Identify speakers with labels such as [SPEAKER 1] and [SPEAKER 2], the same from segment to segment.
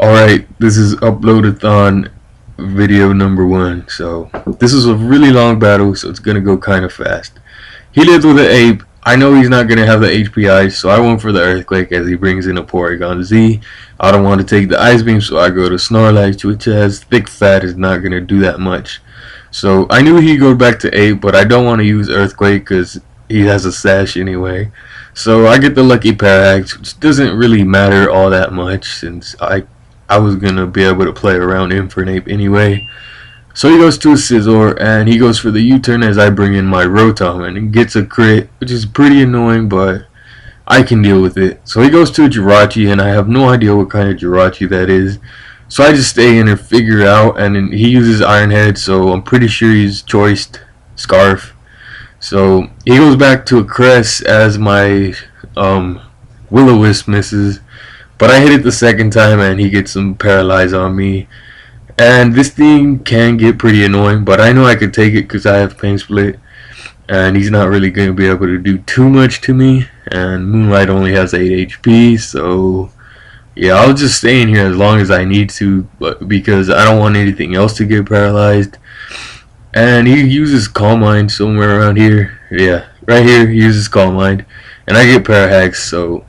[SPEAKER 1] Alright, this is uploadathon video number 1. So this is a really long battle, so it's gonna go kinda fast. He lives with an ape. I know he's not gonna have the HP ice, so I went for the earthquake as he brings in a Porygon Z. I don't want to take the ice beam, so I go to Snorlax, which has thick fat, is not gonna do that much. So I knew he'd go back to ape, but I don't want to use earthquake because he has a sash anyway. So I get the lucky Parax, which doesn't really matter all that much since I was gonna be able to play around him for an ape anyway. So he goes to a Scizor and he goes for the U-turn as I bring in my Rotom and he gets a crit, which is pretty annoying, but I can deal with it. So he goes to a Jirachi and I have no idea what kind of Jirachi that is. So I just stay in and figure it out, and then he uses Iron Head, so I'm pretty sure he's choiced Scarf. So he goes back to a Crest as my Will-O-Wisp misses. But I hit it the second time and he gets some paralyze on me. And this thing can get pretty annoying, but I know I could take it because I have Pain Split. And he's not really going to be able to do too much to me. And Moonlight only has 8 HP, so yeah, I'll just stay in here as long as I need to, but because I don't want anything else to get paralyzed. And he uses Calm Mind somewhere around here. Yeah, right here he uses Calm Mind. And I get Parahax, so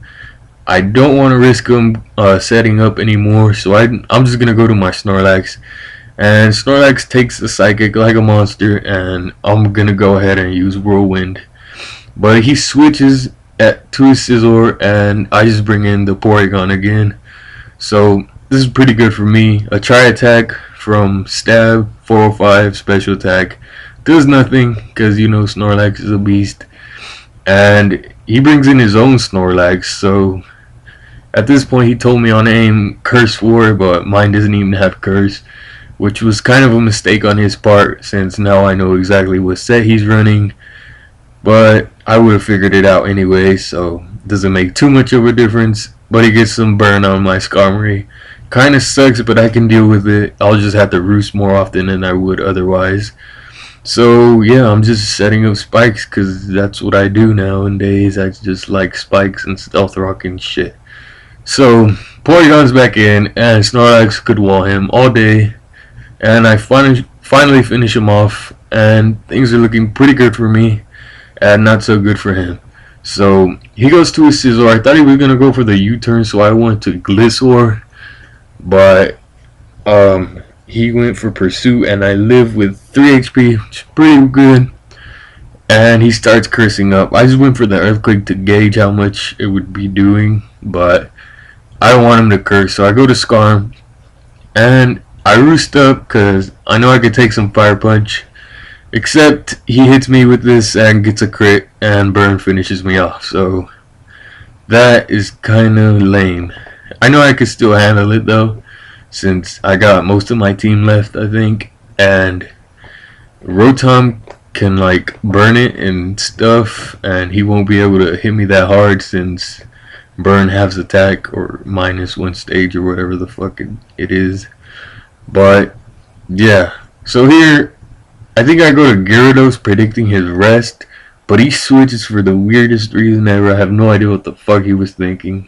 [SPEAKER 1] I don't want to risk him setting up anymore, so I'm just going to go to my Snorlax. And Snorlax takes the Psychic like a monster, and I'm going to go ahead and use Whirlwind. But he switches to his Scizor, and I just bring in the Porygon again. So this is pretty good for me. A Tri-Attack from Stab, 405, Special Attack. Does nothing, because you know Snorlax is a beast. And he brings in his own Snorlax, so at this point he told me on AIM Curse 4, but mine doesn't even have Curse, which was kind of a mistake on his part since now I know exactly what set he's running. But I would have figured it out anyway, so it doesn't make too much of a difference. But he gets some burn on my Skarmory. Kinda sucks, but I can deal with it. I'll just have to roost more often than I would otherwise. So yeah, I'm just setting up spikes because that's what I do nowadays. I just like spikes and stealth rock and shit. So Porygon's back in, and Snorlax could wall him all day, and I finally finish him off, and things are looking pretty good for me, and not so good for him. So he goes to his Scizor. I thought he was gonna go for the U-turn, so I went to Gliscor, but he went for Pursuit, and I live with 3 HP, which is pretty good. And he starts cursing up. I just went for the Earthquake to gauge how much it would be doing, but I don't want him to curse, so I go to Skarm, and I roost up because I know I could take some Fire Punch, except he hits me with this and gets a crit, and Burn finishes me off, so that is kinda lame. I know I could still handle it though, since I got most of my team left, I think, and Rotom can like burn it and stuff, and he won't be able to hit me that hard since Burn halves attack or -1 stage or whatever the fuck it is. But yeah, so here I think I go to Gyarados predicting his rest, but he switches for the weirdest reason ever. I have no idea what the fuck he was thinking.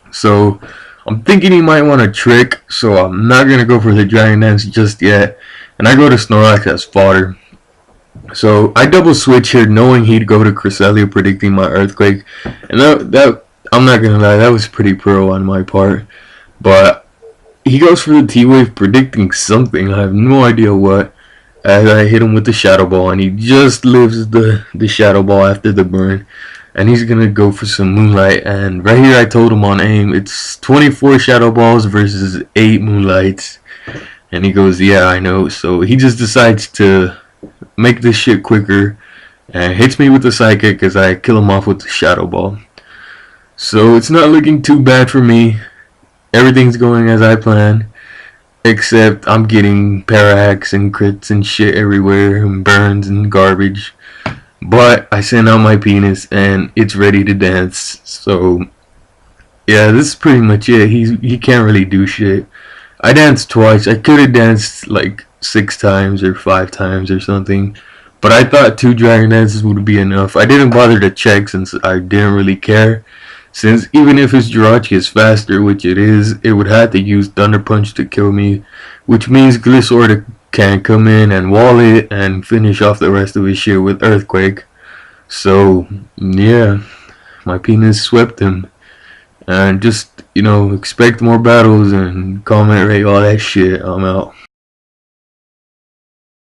[SPEAKER 1] So I'm thinking he might want to trick, so I'm not gonna go for the Dragon Dance just yet, and I go to Snorlax as fodder. So I double switch here knowing he'd go to Cresselia predicting my Earthquake, and that I'm not gonna lie, that was pretty pro on my part. But he goes for the T-Wave predicting something, I have no idea what, as I hit him with the Shadow Ball, and he just lives the Shadow Ball after the burn. And he's gonna go for some Moonlight, and right here I told him on AIM it's 24 Shadow Balls versus 8 Moonlights. And he goes, yeah, I know. So he just decides to make this shit quicker and hits me with the Psychic as I kill him off with the Shadow Ball. So it's not looking too bad for me. Everything's going as I planned, except I'm getting Parahax and crits and shit everywhere and burns and garbage. But I sent out my penis and it's ready to dance. So yeah, this is pretty much it. He can't really do shit. I danced twice. I could have danced like 6 times or 5 times or something, but I thought 2 Dragon Dances would be enough. I didn't bother to check since I didn't really care. Since even if his Jirachi is faster, which it is, it would have to use Thunder Punch to kill me, which means Glissorda can come in and wall it and finish off the rest of his shit with Earthquake. So, yeah, my penis swept him. And just, expect more battles and comment rate all that shit. I'm out.